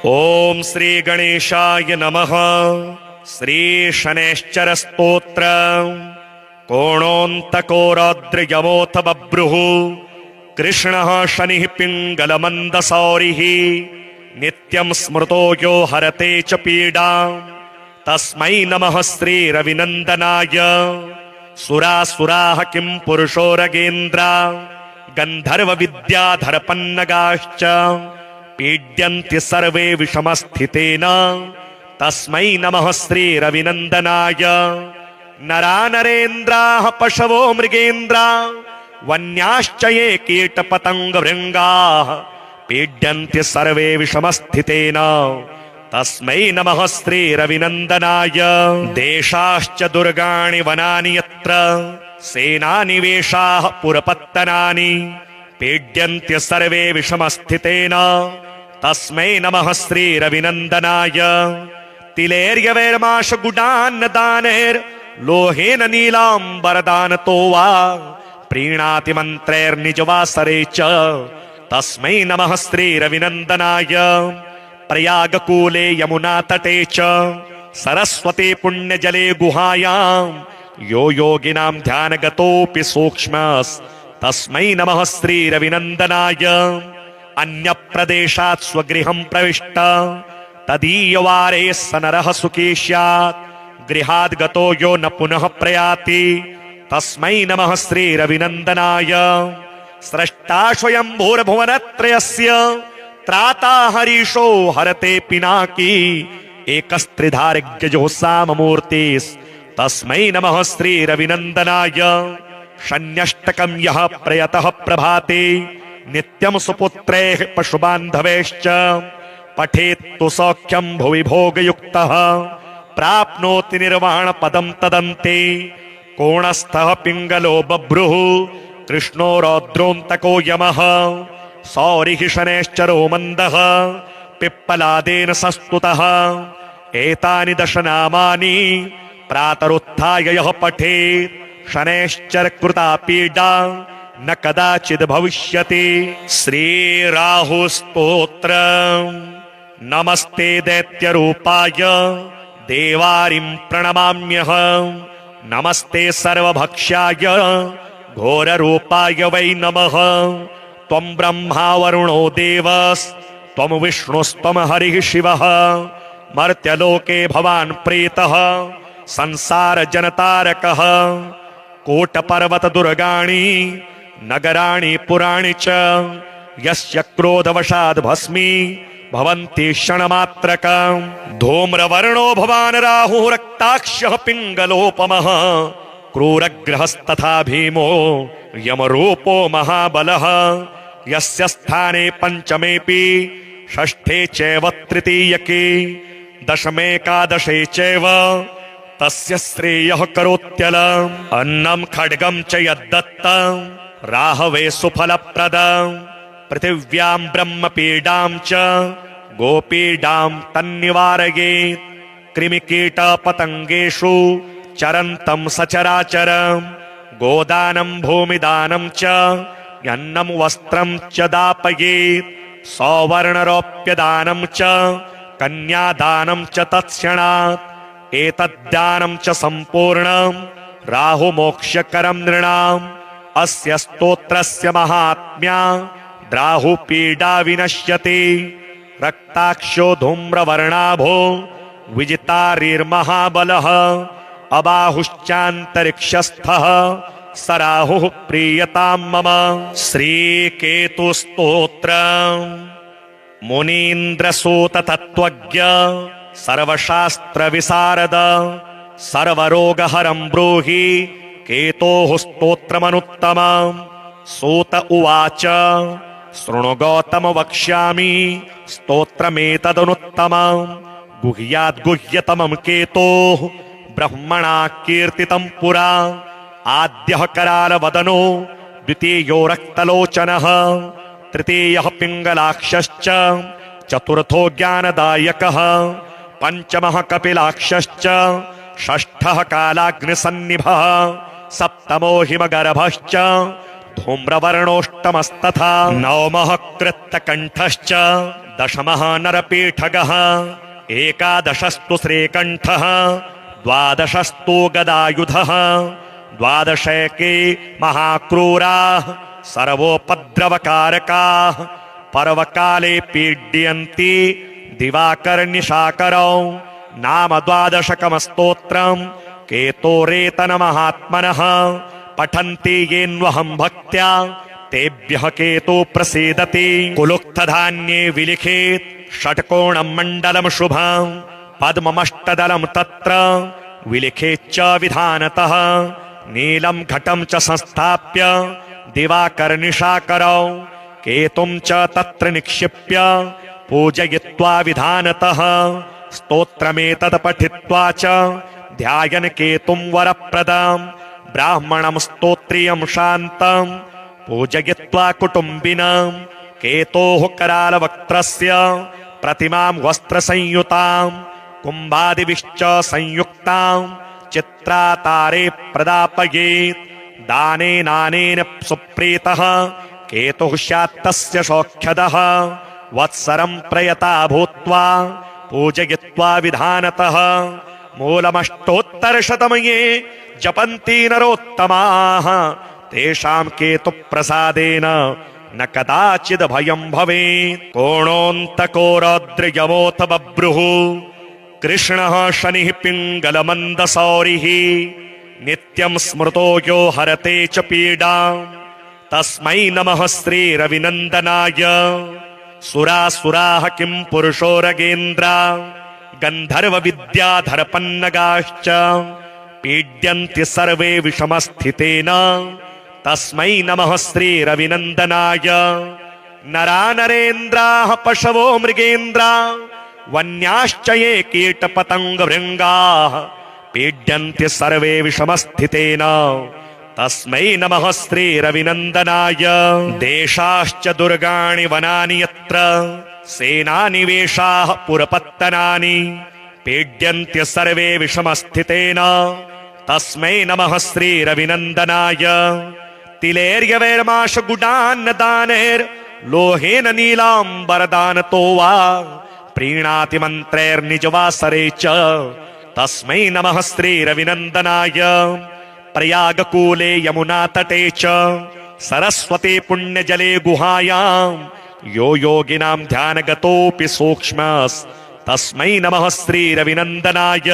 ओम श्री गणेशाय नमः। श्री शनैश्चर स्तोत्र। कोणोन्तको रौद्रयमोऽथ बभ्रुः कृष्णः शनिः पिङ्गलमन्दसौरिः नित्यं स्मृतो यो हरते च पीडां तस्मै नमः श्रीरविनन्दनाय। सुरासुराः किं पुरुषो रगेन्द्रा गन्धर्वविद्याधरपन्नगाश्च पीड्यन्ति सर्वे विषमस्थितेन तस्मै नमः श्रीरविनन्दनाय। नरा नरेन्द्राः पशवो मृगेन्द्रा वन्याश्च ये कीटपतङ्गभृङ्गाः पीड्यन्ति सर्वे विषमस्थितेन तस्मै नमः श्रीरविनन्दनाय। देशाश्च दुर्गाणि वनानि यत्र सेनानिवेशाः पुरपत्तनानि पीड्यन्ति सर्वे विषमस्थितेन तस्मै नमः श्रीरविनन्दनाय। तिलेर्यवैर्माशगुडान्नदानैर्लोहेन नीलाम्बरदानतो वा प्रीणाति मन्त्रैर्निजवासरे च तस्मै नमः श्रीरविनन्दनाय। प्रयागकूले यमुनातटे च सरस्वती पुण्यजले गुहायां यो योगिनां ध्यानगतोऽपि सूक्ष्मस्तस्मै नमः श्रीरविनन्दनाय। अन्यप्रदेशात् स्वगृहं प्रविष्ट तदीयवारे स नरः सुखी स्यात् गृहाद् गतो यो न पुनः प्रयाति तस्मै नमः श्रीरविनन्दनाय। स्रष्टा स्वयंभूर्भुवनत्रयस्य त्राता हरीशो हरते पिनाकी एकस्त्रिधारिज्ञजो साममूर्तिस्तस्मै नमः श्रीरविनन्दनाय। शन्यष्टकं यः प्रयतः प्रभाते नित्यं सुपुत्रैः पशुबान्धवैश्च पठेत्तु सौख्यं भुवि भोगयुक्तः प्राप्नोति निर्वाणपदं तदन्ते। कोणस्थः पिङ्गलो बभ्रुः कृष्णो रौद्रोऽन्तको यमः सौरिः शनैश्चरो मन्दः पिप्पलादेन संस्तुतः। एतानि दशनामानि प्रातरुत्थाय यः पठेत् शनैश्चर कृता पीडा न कदाचिद् भविष्यति। श्रीराहुस्तोत्र। नमस्ते दैत्यरूपाय देवारिं प्रणमाम्यहम्। नमस्ते सर्वभक्ष्याय घोररूपाय वै नमः। त्वं ब्रह्मा वरुणो देवस्त्वं विष्णुस्त्वं हरिः शिवः। मर्त्यलोके भवान् प्रेतः संसारजनतारकः। कोटपर्वतदुर्गाणि नगराणि पुराणि च यस्य क्रोधवशाद् भस्मी भवन्ति क्षणमात्रकम्। धूम्रवर्णो भवान् राहुः रक्ताक्षः पिङ्गलोपमः क्रूरग्रहस्तथा भीमो यमरूपो महाबलः। यस्य स्थाने पञ्चमेऽपि षष्ठे चैव तृतीयके दशमेकादशे चैव तस्य श्रेयः करोत्यलम्। अन्नं खड्गं च यद्दत्तं राहवे सुफलप्रदम्। पृथिव्यां ब्रह्मपीडां च गोपीडां तन्निवारयेत्। कृमिकीटपतङ्गेषु चरन्तं सचराचरम्। गोदानं भूमिदानं च अन्नं वस्त्रं च दापयेत्। सौवर्णरौप्यदानं च कन्यादानं च तत्क्षणात्। एतद्दानं च सम्पूर्णं राहुमोक्षकरं नृणाम्। अस्य स्तोत्रस्य महात्म्या राहुपीडा विनश्यति। रक्ताक्षो धूम्रवर्णाभो विजितारिर्महाबलः। अबाहुश्चान्तरिक्षस्थः स राहुः प्रीयतां मम। श्रीकेतुस्तोत्र। मुनीन्द्रसूत तत्त्वज्ञ सर्वशास्त्रविशारद सर्वरोगहरं ब्रूहि केतोः स्तोत्रमनुत्तमम्। सूत उवाच शृणु गौतम वक्ष्यामि स्तोत्रमेतदनुत्तमम्। गुह्याद्गुह्यतमं केतोः ब्रह्मणा कीर्तितं पुरा। आद्यः करालवदनो द्वितीयो रक्तलोचनः तृतीयः पिङ्गलाक्षश्च चतुर्थो ज्ञानदायकः पंचमः कपिलाक्षश्च षष्ठः कालाग्निसन्निभः सप्तमो हिमगर्भश्च धूम्रवर्णोष्टमस्तथा नवमः कृत्तकण्ठश्च दशमः नरपीठगः एकादशस्तु श्रीकण्ठः द्वादशस्तु गदायुधः द्वादशैके महाक्रूराः सर्वोपद्रवकारकाः पर्वकाले पीड्यन्ति दिवाकरनिशाकरौ नाम द्वादशकमस्तोत्रम् केतोरेतनमहात्मनः पठन्ति येन्वहं भक्त्या तेभ्यः केतो प्रसीदति कुलुक्तधान्ये विलिखेत् षट्कोणं मण्डलं शुभं पद्ममष्टदलं तत्र विलिखेच्च विधानतः नीलं घटं च संस्थाप्य दिवाकरनिशाकरौ केतुं च तत्र निक्षिप्य पूजयित्वा विधानतः स्तोत्रमेतत् पठित्वा च ध्यायन् केतुं वरप्रदं ब्राह्मणं स्तोत्रियं शान्तं पूजयित्वा कुटुम्बिनं केतोः करालवक्त्रस्य प्रतिमां वस्त्रसंयुतां कुम्भादिभिश्च संयुक्तां चित्रातारे प्रदापयेत् दानेनानेन सुप्रीतः केतुः स्यात् तस्य सौख्यदः वत्सरं प्रयता भूत्वा पूजयित्वा विधानतः मूलमष्टोत्तरशतमये जपन्ति नरोत्तमाः तेषां केतुप्रसादेन न कदाचिद् भयं भवेत् कोणोऽन्तको रौद्रयमोऽथ बभ्रुः कृष्णः शनिः पिङ्गलमन्दसौरिः नित्यं स्मृतो यो हरते च पीडाम् तस्मै नमः श्रीरविनन्दनाय सुरासुराः किं पुरुषो रगेन्द्रा गन्धर्वविद्याधरपन्नगाश्च पीड्यन्ति सर्वे विषमस्थितेन तस्मै नमः श्रीरविनन्दनाय नरा नरेन्द्राः पशवो मृगेन्द्रा वन्याश्च ये कीटपतङ्गभृङ्गाः पीड्यन्ति सर्वे विषमस्थितेन तस्मै नमः श्रीरविनन्दनाय देशाश्च दुर्गाणि वनानि यत्र सेनानिवेशाः पुरपत्तनानि पीड्यन्ति सर्वे विषमस्थितेन तस्मै नमः श्रीरविनन्दनाय तिलेर्यवैर्माशगुडान्नदानैर्लोहेन नीलाम्बरदानतो वा प्रीणाति मन्त्रैर्निजवासरे च तस्मै नमः श्रीरविनन्दनाय प्रयागकूले यमुनातटे च सरस्वती पुण्यजले गुहायां यो योगिनां ध्यानगतोऽपि सूक्ष्मस्तस्मै नमः श्रीरविनन्दनाय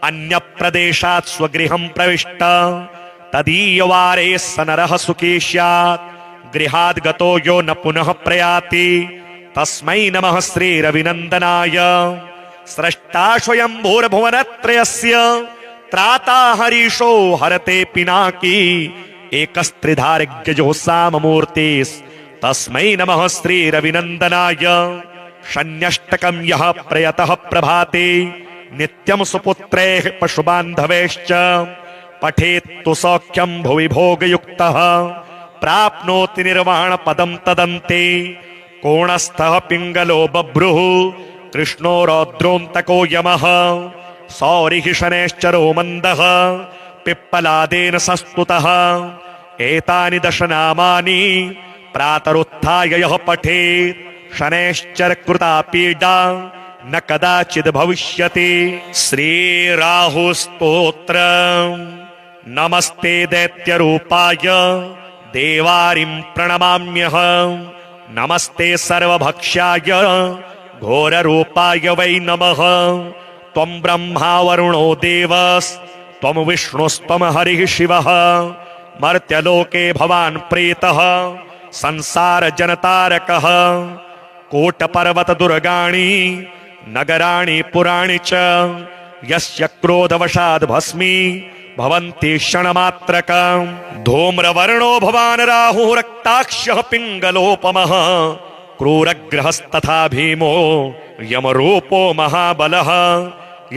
अन्यप्रदेशात् स्वगृहं प्रविष्ट तदीयवारे स नरः सुखी स्यात् गृहाद् गतो यो न पुनः प्रयाति तस्मै नमः श्रीरविनन्दनाय स्रष्टा स्वयंभूर्भुवनत्रयस्य त्राता हरीशो हरते पिनाकी एकस्त्रिधारिज्ञजो साममूर्तिस्तस्मै नमः श्रीरविनन्दनाय शन्यष्टकं यः प्रयतः प्रभाते नित्यं सुपुत्रैः पशुबान्धवैश्च पठेत्तु सौख्यं भुवि भोगयुक्तः प्राप्नोति निर्वाणपदं तदन्ते कोणस्थः पिङ्गलो बभ्रुः कृष्णो रौद्रोऽन्तको यमः सौरिः शनैश्चरो मन्दः पिप्पलादेन संस्तुतः एतानि दशनामानि प्रातरुत्थाय यः पठेत् शनैश्चरकृता पीडा न कदाचिद् भविष्यति श्रीराहुस्तोत्रम् नमस्ते दैत्यरूपाय देवारिं प्रणमाम्यहम् नमस्ते सर्वभक्ष्याय घोररूपाय वै नमः त्वं ब्रह्मा वरुणो देवस्त्वं विष्णुस्त्वं हरिः शिवः मर्त्यलोके भवान् प्रीतः संसारजनतारकः कोटपर्वतदुर्गाणि नगराणि पुराणि च यस्य क्रोधवशाद् भस्मी भवन्ति क्षणमात्रकम् धूम्रवर्णो भवान् राहुः रक्ताक्षः पिङ्गलोपमः क्रूरग्रहस्तथा भीमो यमरूपो महाबलः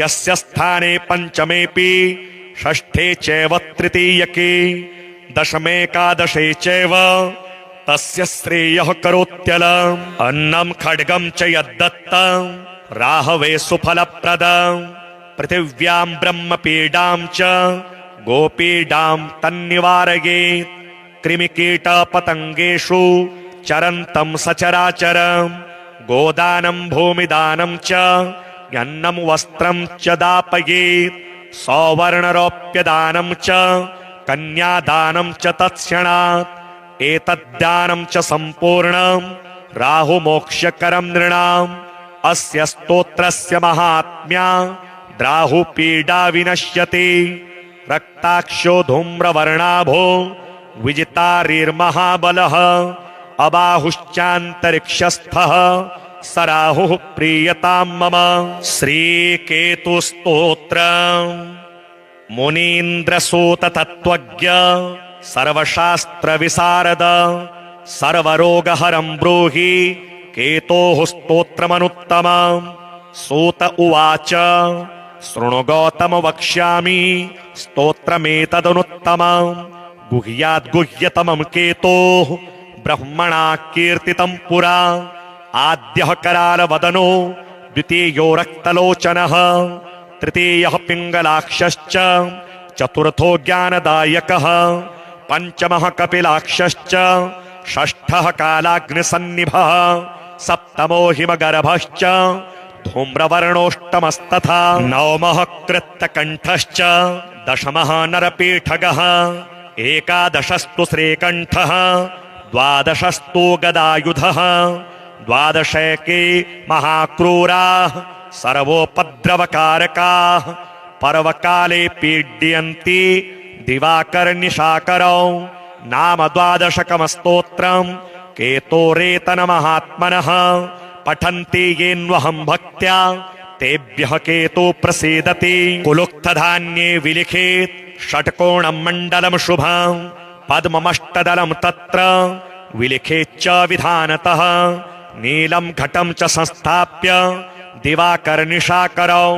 यस्य स्थाने पञ्चमेऽपि षष्ठे चैव तृतीयके दशमेकादशे चैव तस्य श्रेयः करोत्यलम् अन्नं खड्गं च यद्दत्तं राहवे सुफलप्रदम् पृथिव्यां ब्रह्मपीडां च गोपीडां तन्निवारयेत् कृमिकीटपतङ्गेषु चरन्तं सचराचरम् गोदानं भूमिदानं च अन्नं वस्त्रं च दापयेत् सौवर्णरोप्यदानं च कन्यादानं च तत्क्षणात् एतद्दानं च सम्पूर्णं राहुमोक्षकरं नृणाम् अस्य स्तोत्रस्य महात्म्या द्राहुपीडा विनश्यति रक्ताक्षो धूम्रवर्णाभो विजितारिर्महाबलः अबाहुश्चान्तरिक्षस्थः स राहुः प्रीयतां मम। श्रीकेतुस्तोत्र मुनीन्द्रसूत तत्त्वज्ञ सर्वशास्त्रविशारद सर्वरोगहरं ब्रूहि केतोः स्तोत्रमनुत्तमम्। सूत उवाच शृणु गौतम वक्ष्यामि स्तोत्रमेतदनुत्तमम् गुह्याद्गुह्यतमं केतोः ब्रह्मणा कीर्तितं पुरा आद्यः करालवदनो द्वितीयो रक्तलोचनः तृतीयः पिङ्गलाक्षश्च चतुर्थो ज्ञानदायकः पंचमः कपिलाक्षश्च षष्ठः कालाग्निसन्निभः सप्तमो हिमगर्भश्च धूम्रवर्णोष्टमस्तथा नवमः कृत्तकण्ठश्च दशमः नरपीठगः एकादशस्तु श्रीकण्ठः द्वादशस्तु गदायुधः द्वादशैके महाक्रूराः सर्वोपद्रवकारकाः पर्वकाले पीड्यन्ति दिवाकरनिशाकरौ नाम द्वादशकमस्तोत्रम् केतोरेतनमहात्मनः पठन्ति येन्वहं भक्त्या तेभ्यः केतु प्रसीदति। कुलुक्तधान्ये विलिखेत् षट्कोणं मण्डलं शुभं पद्ममष्टदलं तत्र विलिखेच्च विधानतः नीलं घटं च संस्थाप्य दिवाकरनिशाकरौ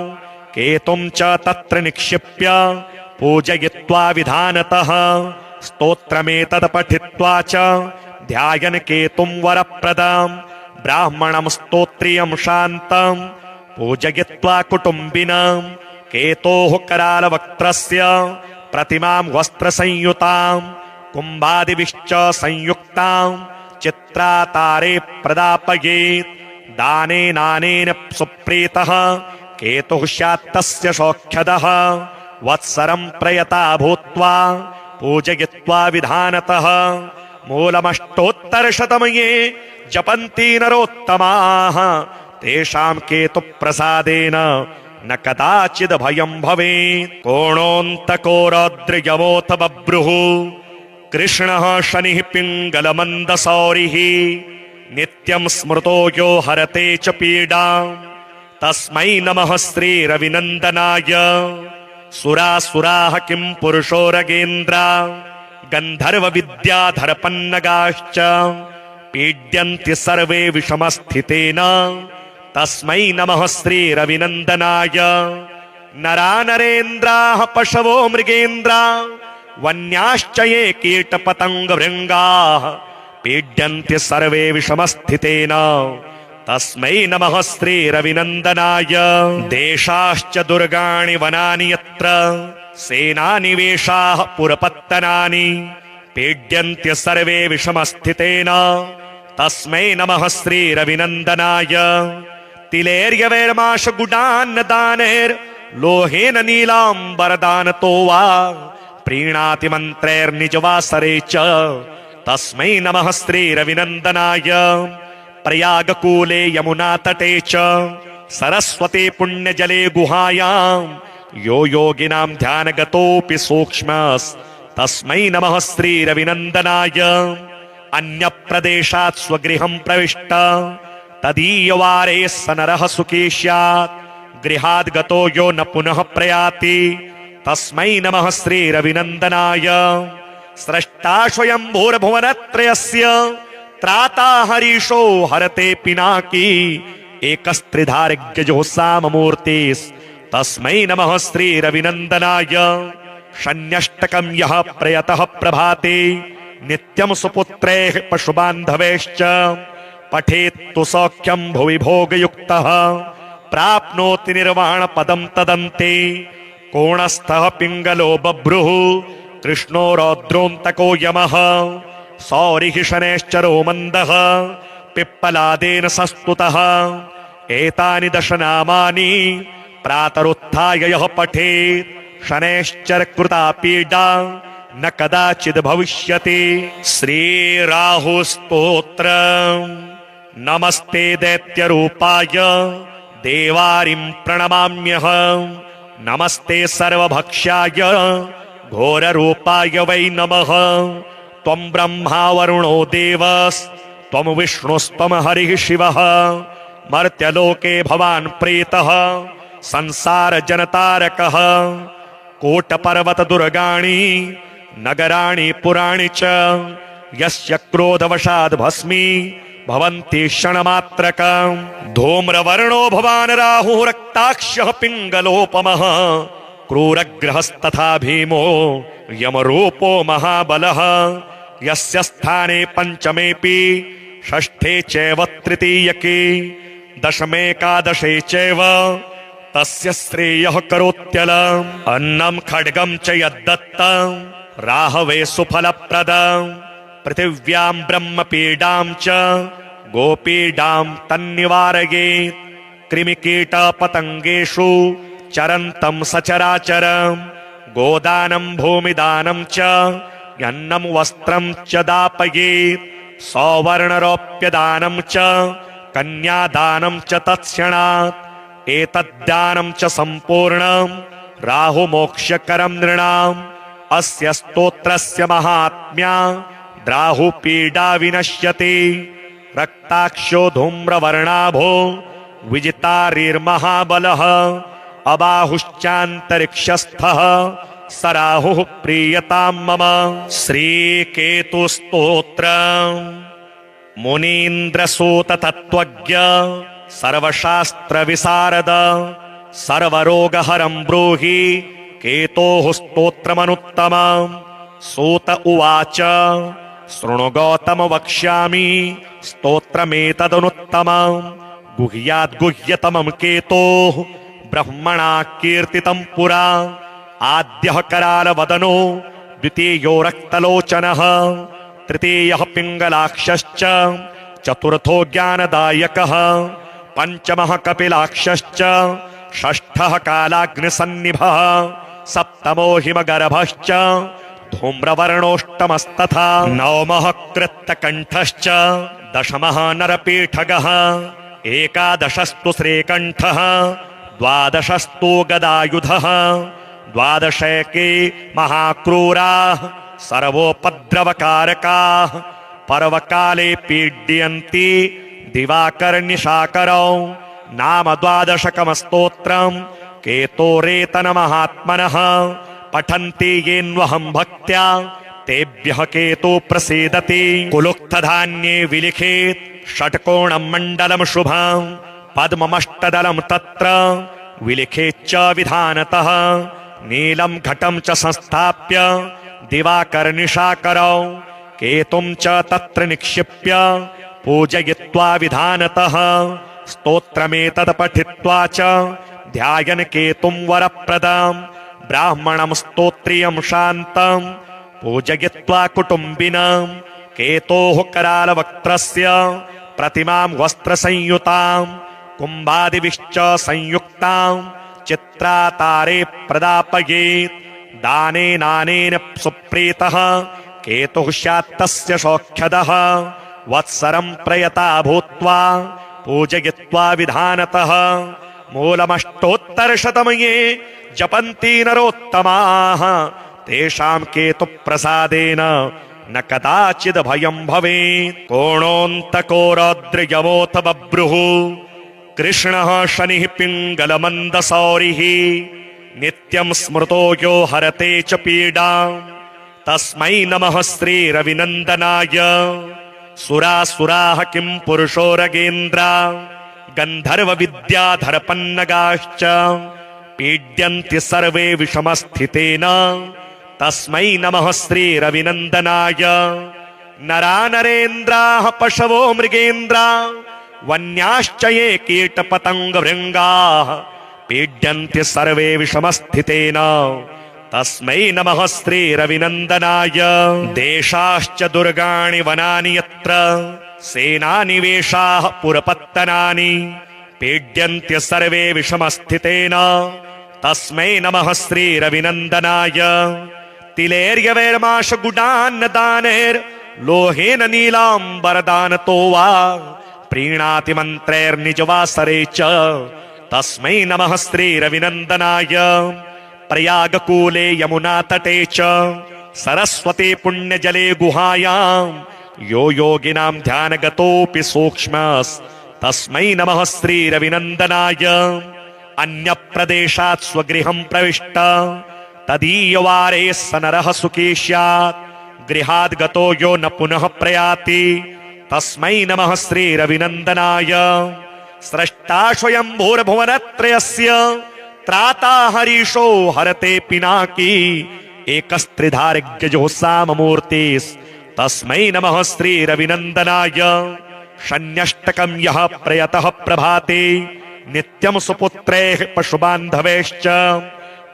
केतुं च तत्र निक्षिप्य पूजयित्वा विधानतः स्तोत्रमेतत् पठित्वा च ध्यायन् केतुं वरप्रदम् ब्राह्मणं स्तोत्रियं शान्तं पूजयित्वा कुटुम्बिनं केतोः करालवक्त्रस्य प्रतिमां वस्त्रसंयुतां कुम्भादिभिश्च संयुक्तां चित्रातारे प्रदापयेत् दानेनानेन सुप्रीतः केतुः स्यात्तस्य सौख्यदः वत्सरं प्रयता भूत्वा पूजयित्वा विधानतः मूलमष्टोत्तरशतमये जपन्ति नरोत्तमाः तेषां केतुप्रसादेन न कदाचिद् भयं भवेत्। कोणोऽन्तको रौद्रयमोऽथ बभ्रुः कृष्णः शनिः पिङ्गलमन्दसौरिः नित्यं स्मृतो यो हरते च पीडां तस्मै नमः श्रीरविनन्दनाय। सुरासुराः किं पुरुषो रगेन्द्रा गन्धर्वविद्याधरपन्नगाश्च पीड्यन्ति सर्वे विषमस्थितेन तस्मै नमः श्रीरविनन्दनाय। नरा नरेन्द्राः पशवो मृगेन्द्रा वन्याश्च ये कीटपतङ्गभृङ्गाः पीड्यन्ति सर्वे विषमस्थितेन तस्मै नमः श्रीरविनन्दनाय। देशाश्च दुर्गाणि वनानि यत्र सेनानिवेशाः पुरपत्तनानि पीड्यन्ति सर्वे विषमस्थितेन तस्मै नमः श्रीरविनन्दनाय। तिलेर्यवैर्माशगुडान्नदानैर्लोहेन नीलाम्बरदानतो वा प्रीणाति मन्त्रैर्निजवासरे च तस्मै नमः श्रीरविनन्दनाय। प्रयागकूले यमुनातटे च सरस्वती पुण्यजले गुहायां यो योगिनां ध्यानगतोऽपि सूक्ष्मस्तस्मै नमः श्रीरविनन्दनाय। अन्यप्रदेशात् स्वगृहं प्रविष्ट तदीयवारे स नरः सुखी स्यात् गृहाद् गतो यो न पुनः प्रयाति तस्मै नमः श्रीरविनन्दनाय। स्रष्टा स्वयंभूर्भुवनत्रयस्य त्राता हरीशो हरते पिनाकी एकस्त्रिधारिज्ञजो साममूर्तिस्तस्मै नमः श्रीरविनन्दनाय। शन्यष्टकं यः प्रयतः प्रभाते नित्यं सुपुत्रैः पशुबान्धवैश्च पठेत्तु सौख्यं भुवि भोगयुक्तः प्राप्नोति निर्वाणपदं तदन्ते। कोणस्थः पिङ्गलो बभ्रुः कृष्णो रौद्रोऽन्तको यमः सौरिः शनैश्चरो मन्दः पिप्पलादेन संस्तुतः एतानि दशनामानि प्रातरुत्थाय यः पठेत् शनैश्चर कृता पीडा न कदाचिद् भविष्यति। श्रीराहुस्तोत्र। नमस्ते दैत्यरूपाय देवारिं प्रणमाम्यहम्। नमस्ते सर्वभक्ष्याय घोररूपाय वै नमः। त्वं ब्रह्मा वरुणो देवस्त्वं विष्णुस्त्वं हरिः शिवः। मर्त्यलोके भवान् प्रेतः संसारजनतारकः। कोटपर्वतदुर्गाणि नगराणि पुराणि च यस्य क्रोधवशाद् भस्मी भवन्ति क्षणमात्रकम्। धूम्रवर्णो भवान् राहुः रक्ताक्षः पिङ्गलोपमः। क्रूरग्रहस्तथा भीमो यमरूपो महाबलः। यस्य स्थाने पञ्चमेऽपि षष्ठे चैव तृतीयके दशमेकादशे चैव तस्य श्रेयः करोत्यलम्। अन्नं खड्गं च यद्दत्तं राहवे सुफलप्रदम्। पृथिव्यां ब्रह्मपीडां च गोपीडां तन्निवारयेत्। कृमिकीटपतङ्गेषु चरन्तं सचराचरम्। गोदानं भूमिदानं च अन्नं वस्त्रं च दापयेत्। सौवर्णरौप्यदानं च कन्यादानं च तत्क्षणात्। एतद्दानं च सम्पूर्णं राहुमोक्षकरं नृणाम्। अस्य स्तोत्रस्य महात्म्या राहुपीडा विनश्यति। रक्ताक्षो धूम्रवर्णाभो विजितारिर्महाबलः। अबाहुश्चान्तरिक्षस्थः स राहुः प्रीयतां मम। श्रीकेतुस्तोत्र। मुनीन्द्रसूत तत्त्वज्ञ सर्वशास्त्र विशारद सर्वरोगहरं ब्रूहि केतोः स्तोत्रमनुत्तमम्। सूत उवाच शृणु गौतम वक्ष्यामि स्तोत्रमेतदनुत्तमम्। गुह्याद्गुह्यतमं केतोः ब्रह्मणा कीर्तितं पुरा। आद्यः करालवदनो द्वितीयो रक्तलोचनः तृतीयः पिङ्गलाक्षश्च चतुर्थो ज्ञानदायकः पञ्चमः कपिलाक्षश्च षष्ठः कालाग्निसन्निभः सप्तमो हिमगर्भश्च धूम्रवर्णोष्टमस्तथा नवमः कृत्तकण्ठश्च दशमः नरपीठगः एकादशस्तु श्रीकण्ठः द्वादशस्तु गदायुधः द्वादशैके महाक्रूराः सर्वोपद्रवकारकाः पर्वकाले पीड्यन्ति दिवाकरनिशाकरौ नाम द्वादशकमस्तोत्रम् केतोरेतनमहात्मनः पठन्ति येन्वहं भक्त्या तेभ्यः केतु प्रसीदति कुलुक्तधान्ये विलिखेत् षट्कोणं मण्डलं शुभं पद्ममष्टदलं तत्र विलिखेच्च विधानतः नीलं घटं च संस्थाप्य दिवाकरनिशाकरौ केतुं च तत्र निक्षिप्य पूजयित्वा विधानतः स्तोत्रमेतत् पठित्वा च ध्यायन् केतुं वरप्रदं ब्राह्मणं स्तोत्रियं शान्तं पूजयित्वा कुटुम्बिनं केतोः करालवक्त्रस्य प्रतिमां वस्त्रसंयुतां कुम्भादिभिश्च संयुक्तां चित्रातारे प्रदापयेत् दानेनानेन सुप्रीतः केतुः स्यात्तस्य सौख्यदः वत्सरं प्रयता भूत्वा पूजयित्वा विधानतः मूलमष्टोत्तरशतमये जपन्ति नरोत्तमाः तेषां केतुप्रसादेन न कदाचिद् भयं भवेत् कोणोऽन्तको रौद्रयमोऽथ बभ्रुः कृष्णः शनिः पिङ्गलमन्दसौरिः नित्यं स्मृतो यो हरते च पीडाम् तस्मै नमः श्रीरविनन्दनाय सुरासुराः किं पुरुषो रगेन्द्रा गन्धर्वविद्याधरपन्नगाश्च पीड्यन्ति सर्वे विषमस्थितेन तस्मै नमः श्रीरविनन्दनाय नरा नरेन्द्राः पशवो मृगेन्द्रा वन्याश्च ये कीटपतङ्गभृङ्गाः पीड्यन्ति सर्वे विषमस्थितेन तस्मै नमः श्रीरविनन्दनाय। देशाश्च दुर्गाणि वनानि यत्र सेनानिवेशाः पुरपत्तनानि पीड्यन्त्य सर्वे विषमस्थितेन तस्मै नमः श्रीरविनन्दनाय। तिलेर्यवैर्माशगुडान्नदानैर्लोहेन नीलाम्बरदानतो वा प्रीणाति मन्त्रैर्निजवासरे च तस्मै नमः श्रीरविनन्दनाय। प्रयागकूले यमुनातटे च सरस्वती पुण्यजले गुहायां यो योगिनां ध्यानगतोऽपि सूक्ष्मस्तस्मै नमः श्रीरविनन्दनाय। अन्यप्रदेशात् स्वगृहं प्रविष्ट तदीयवारे स नरः सुखी स्यात् गृहाद् गतो यो न पुनः प्रयाति तस्मै नमः श्रीरविनन्दनाय। स्रष्टा स्वयंभूर्भुवनत्रयस्य त्राता हरीशो हरते पिनाकी एकस्त्रिधार्ग्यजो साममूर्तिस्तस्मै नमः श्रीरविनन्दनाय। शन्यष्टकं यः प्रयतः प्रभाते नित्यं सुपुत्रैः पशुबान्धवैश्च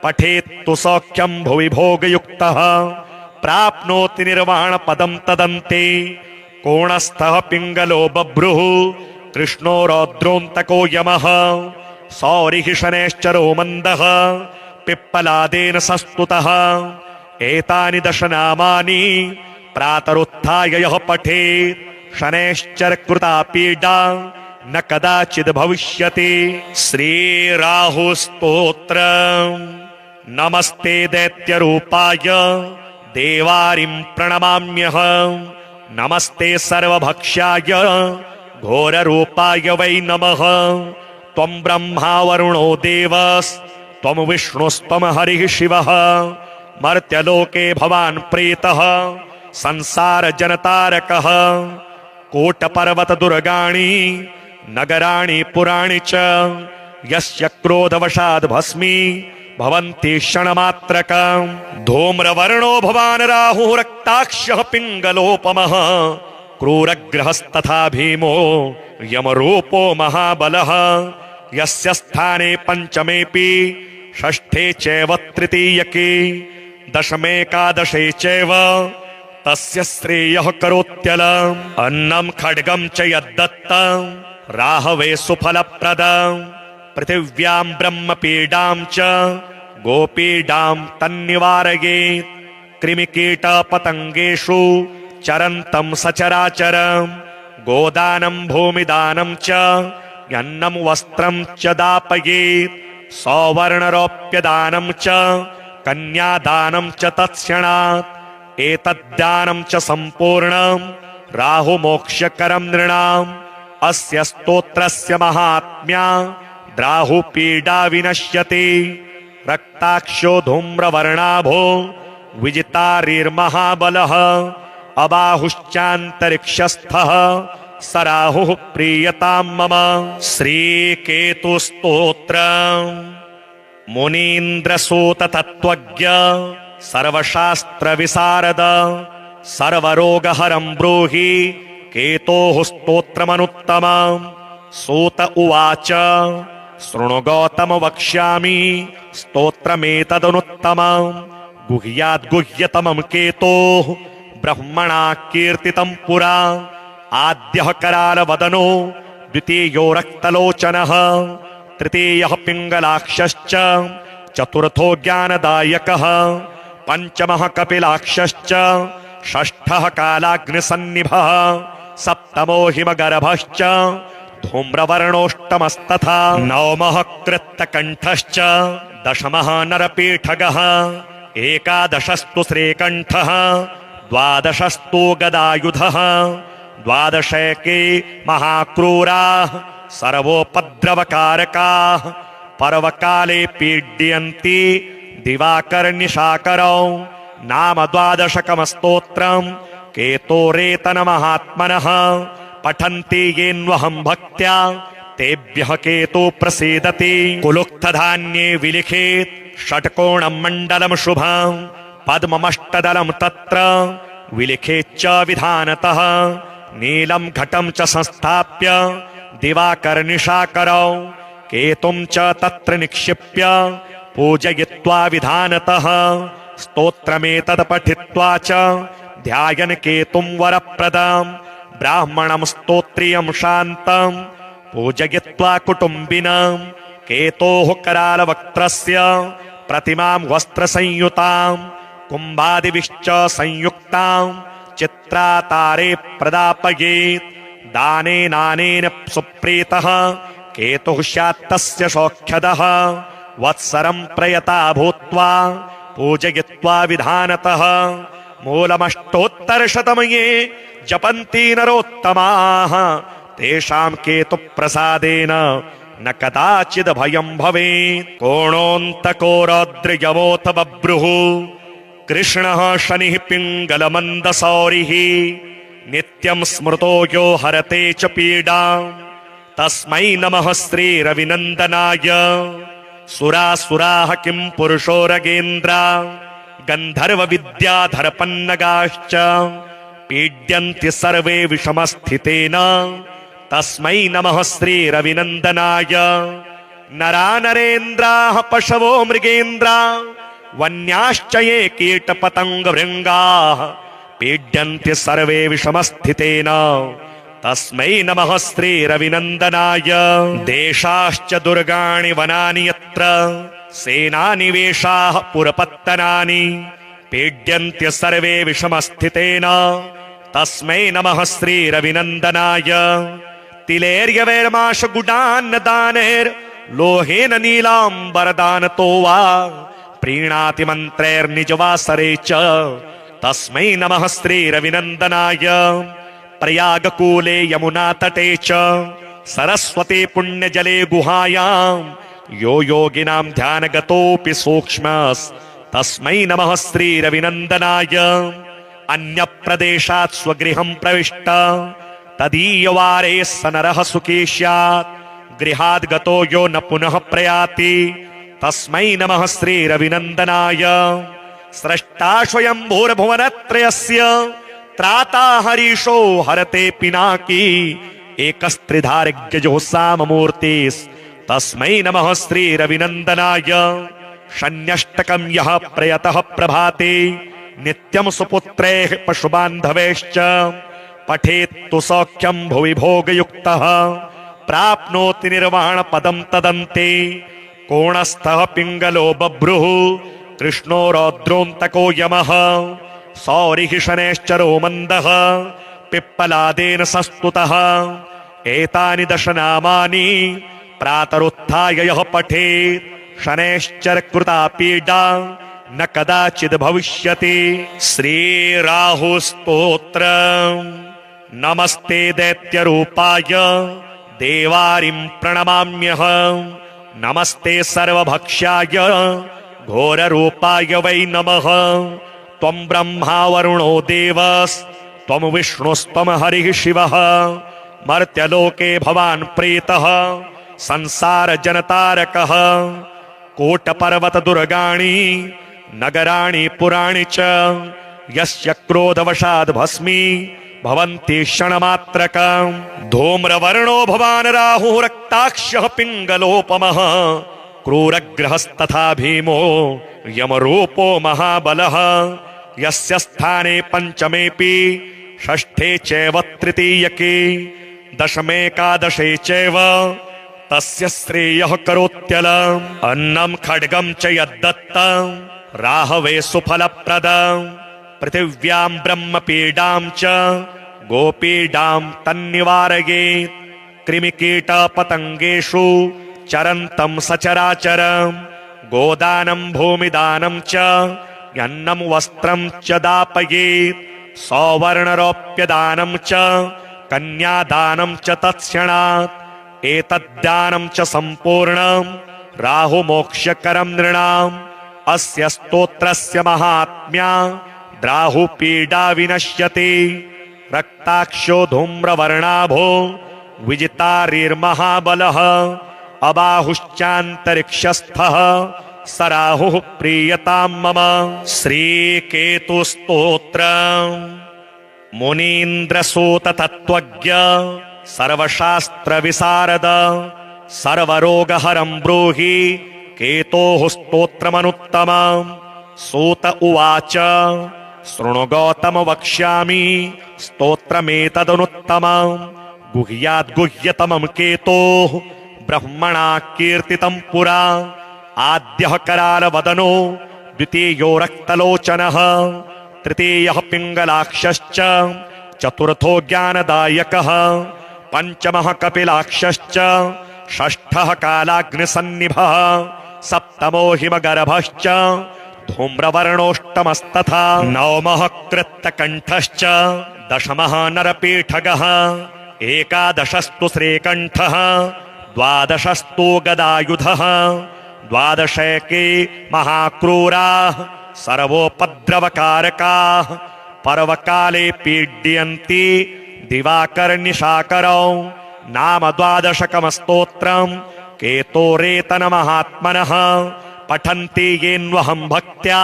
पठेत्तु सौख्यं भुवि भोगयुक्तः प्राप्नोति निर्वाणपदं तदन्ते। कोणस्थः पिङ्गलो बभ्रुः कृष्णो रौद्रोऽन्तको यमः सौरिः शनैश्चरो मन्दः पिप्पलादेन संस्तुतः। एतानि दशनामानि प्रातरुत्थाय यः पठेत् शनैश्चरकृता पीडा न कदाचिद् भविष्यति। श्रीराहुस्तोत्रम्। नमस्ते दैत्यरूपाय देवारिं प्रणमाम्यहं। नमस्ते सर्वभक्ष्याय घोररूपाय वै नमः। त्वं ब्रह्मा वरुणो देवस्त्वं विष्णुस्त्वं हरिः शिवः। मर्त्यलोके भवान् प्रीतः संसारजनतारकः। कोटपर्वतदुर्गाणि नगराणि पुराणि च यस्य क्रोधवशाद् भस्मी भवन्ति क्षणमात्रकम्। धूम्रवर्णो भवान् राहुः रक्ताक्षः पिङ्गलोपमः। क्रूरग्रहस्तथा भीमो यमरूपो महाबलः। यस्य स्थाने पञ्चमेऽपि षष्ठे चैव तृतीयके दशमेकादशे चैव तस्य श्रेयः करोत्यलम्। अन्नं खड्गं च यद्दत्तं राहवे सुफलप्रदम्। पृथिव्यां ब्रह्मपीडां च गोपीडां तन्निवारयेत्। कृमिकीटपतङ्गेषु चरन्तं सचराचरम्। गोदानं भूमिदानं च अन्नं वस्त्रं च दापयेत्। सौवर्णरौप्यदानं च कन्यादानं च तत्क्षणात्। एतद्दानं च सम्पूर्णं राहुमोक्षकरं नृणाम्। अस्य स्तोत्रस्य महात्म्या राहुपीडा विनश्यति। रक्ताक्षो धूम्रवर्णाभो विजितारिर्महाबलः। अबाहुश्चान्तरिक्षस्थः स राहुः प्रीयतां मम। श्रीकेतुस्तोत्रम्। मुनीन्द्रसूततत्त्वज्ञ सर्वशास्त्रविशारद सर्वरोगहरं ब्रूहि केतोः स्तोत्रमनुत्तमम्। सूत उवाच शृणु गौतम वक्ष्यामि स्तोत्रमेतदनुत्तमम्। गुह्याद्गुह्यतमं केतोः ब्रह्मणा कीर्तितं पुरा। आद्यः करालवदनो द्वितीयो रक्तलोचनः तृतीयः पिङ्गलाक्षश्च चतुर्थो ज्ञानदायकः पञ्चमः कपिलाक्षश्च षष्ठः कालाग्निसन्निभः सप्तमो हिमगर्भश्च धूम्रवर्णोष्टमस्तथा नवमः कृत्तकण्ठश्च दशमः नरपीठगः एकादशस्तु श्रीकण्ठः द्वादशस्तु गदायुधः द्वादशैके महाक्रूराः सर्वोपद्रवकारकाः पर्वकाले पीड्यन्ति दिवाकरनिशाकरौ नाम द्वादशकमस्तोत्रम् केतोरेतनमहात्मनः पठन्ति येन्वहं भक्त्या तेभ्यः केतो प्रसीदति कुलुक्तधान्ये विलिखेत् षट्कोणं मण्डलं शुभं पद्ममष्टदलं तत्र विलिखेच्च विधानतः नीलं घटं च संस्थाप्य दिवाकरनिशाकरौ केतुं च तत्र निक्षिप्य पूजयित्वा विधानतः स्तोत्रमेतत् पठित्वा च ध्यायन् केतुं वरप्रदम् ब्राह्मणं स्तोत्रियं शान्तं पूजयित्वा कुटुम्बिनं केतोः करालवक्त्रस्य प्रतिमां वस्त्रसंयुतां कुम्भादिभिश्च संयुक्तां चित्रातारे प्रदापयेत् दानेनानेन सुप्रीतः केतुः स्यात्तस्य सौख्यदः वत्सरं प्रयता भूत्वा पूजयित्वा विधानतः मूलमष्टोत्तरशतमये जपन्ति नरोत्तमाः तेषां केतुप्रसादेन न कदाचिद् भयं भवेत्। कोणोऽन्तको रौद्रयमोऽथ बभ्रुः कृष्णः शनिः पिङ्गलमन्दसौरिः नित्यं स्मृतो यो हरते च पीडां तस्मै नमः श्रीरविनन्दनाय। सुरासुराः किं पुरुषो रगेन्द्रा गन्धर्वविद्याधरपन्नगाश्च पीड्यन्ति सर्वे विषमस्थितेन तस्मै नमः श्रीरविनन्दनाय। नरा नरेन्द्राः पशवो मृगेन्द्रा वन्याश्च ये कीटपतङ्गभृङ्गाः पीड्यन्ति सर्वे विषमस्थितेन तस्मै नमः श्रीरविनन्दनाय। देशाश्च दुर्गाणि वनानि यत्र सेनानिवेशाः पुरपत्तनानि पीड्यन्ति सर्वे विषमस्थितेन तस्मै नमः श्रीरविनन्दनाय। तिलेर्यवैर्माशगुडान्नदानैर्लोहेन नीलाम्बरदानतो वा प्रीणाति मन्त्रैर्निजवासरे च तस्मै नमः श्रीरविनन्दनाय। प्रयागकूले यमुनातटे च सरस्वती पुण्यजले गुहायां यो योगिनां ध्यानगतोऽपि सूक्ष्मस्तस्मै नमः श्रीरविनन्दनाय। अन्यप्रदेशात् स्वगृहं प्रविष्ट तदीयवारे स नरः सुखी स्यात् गृहाद् गतो यो न पुनः प्रयाति तस्मै नमः श्रीरविनन्दनाय। स्रष्टा स्वयंभूर्भुवनत्रयस्य त्राता हरीशो हरते पिनाकी एकस्त्रिधारिज्ञजो साममूर्तिस्तस्मै नमः श्रीरविनन्दनाय। शन्यष्टकं यः प्रयतः प्रभाते नित्यं सुपुत्रैः पशुबान्धवैश्च पठेत्तु सौख्यं भुवि भोगयुक्तः प्राप्नोति निर्वाणपदं तदन्ते। कोणस्थः पिङ्गलो बभ्रुः कृष्णो रौद्रोऽन्तको यमः सौरिः शनैश्चरो मन्दः पिप्पलादेन संस्तुतः। एतानि दशनामानि प्रातरुत्थाय यः पठेत् शनैश्चर कृता पीडा न कदाचिद् भविष्यति। श्रीराहुस्तोत्रम्। नमस्ते दैत्यरूपाय देवारिं प्रणमाम्यहम् नमस्ते सर्वभक्ष्याय घोररूपाय वै नमः। त्वं ब्रह्मा वरुणो देवस्त्वं विष्णुस्त्वं हरिः शिवः मर्त्यलोके भवान् प्रीतः संसारजनतारकः। कोटपर्वतदुर्गाणि नगराणि पुराणि च यस्य क्रोधवशाद् भस्मी भवन्ति क्षणमात्रकम्। धूम्रवर्णो भवान् राहुः रक्ताक्षः पिङ्गलोपमः क्रूरग्रहस्तथा भीमो यमरूपो महाबलः। यस्य स्थाने पञ्चमेऽपि षष्ठे चैव तृतीयके दशमेकादशे चैव तस्य श्रेयः करोत्यलम्। अन्नं खड्गं च यद्दत्तं राहवे सुफलप्रदम् पृथिव्यां ब्रह्मपीडां च गोपीडां तन्निवारयेत्। कृमिकीटपतङ्गेषु चरन्तं सचराचरम् गोदानं भूमिदानं च अन्नं वस्त्रं च दापयेत्। सौवर्णरौप्यदानं च कन्यादानं च तत्क्षणात्। एतद्दानं च सम्पूर्णं राहुमोक्षकरं नृणाम्। अस्य स्तोत्रस्य महात्म्या राहुपीडा विनश्यति। रक्ताक्षो धूम्रवर्णाभो विजितारिर्महाबलः अबाहुश्चान्तरिक्षस्थः स राहुः प्रीयतां मम। श्रीकेतुस्तोत्रम्। मुनीन्द्रसूत तत्त्वज्ञ सर्वशास्त्रविशारद सर्वरोगहरं ब्रूहि केतोः स्तोत्रमनुत्तमम्। सूत उवाच शृणु गौतम वक्ष्यामि स्तोत्रमेतदनुत्तमम्। गुह्याद्गुह्यतमम् केतोः ब्रह्मणा कीर्तितम् पुरा। आद्यः करालवदनो द्वितीयो रक्तलोचनः तृतीयः पिङ्गलाक्षश्च चतुर्थो ज्ञानदायकः पञ्चमः कपिलाक्षश्च षष्ठः कालाग्निसन्निभः सप्तमो हिमगर्भश्च धूम्रवर्णोष्टमस्तथा नवमः कृत्तकण्ठश्च दशमः नरपीठगः एकादशस्तु श्रीकण्ठः द्वादशस्तु गदायुधः द्वादशैके महाक्रूराः सर्वोपद्रवकारकाः पर्वकाले पीड्यन्ति दिवाकरनिशाकरौ नाम द्वादशकमस्तोत्रम् केतोरेतनमहात्मनः पठन्ति येन्वहं भक्त्या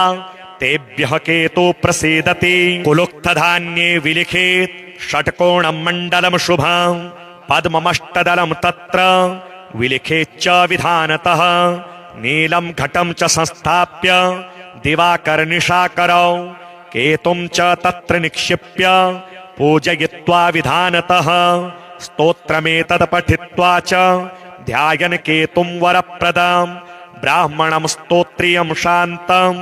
तेभ्यः केतु प्रसीदति। कुलुक्तधान्ये विलिखेत् षट्कोणं मण्डलं शुभं पद्ममष्टदलं तत्र विलिखेच्च विधानतः नीलं घटं च संस्थाप्य दिवाकरनिशाकरौ केतुं च तत्र निक्षिप्य पूजयित्वा विधानतः स्तोत्रमेतत् पठित्वा च ध्यायन् केतुं वरप्रदम् ब्राह्मणं स्तोत्रियं शान्तं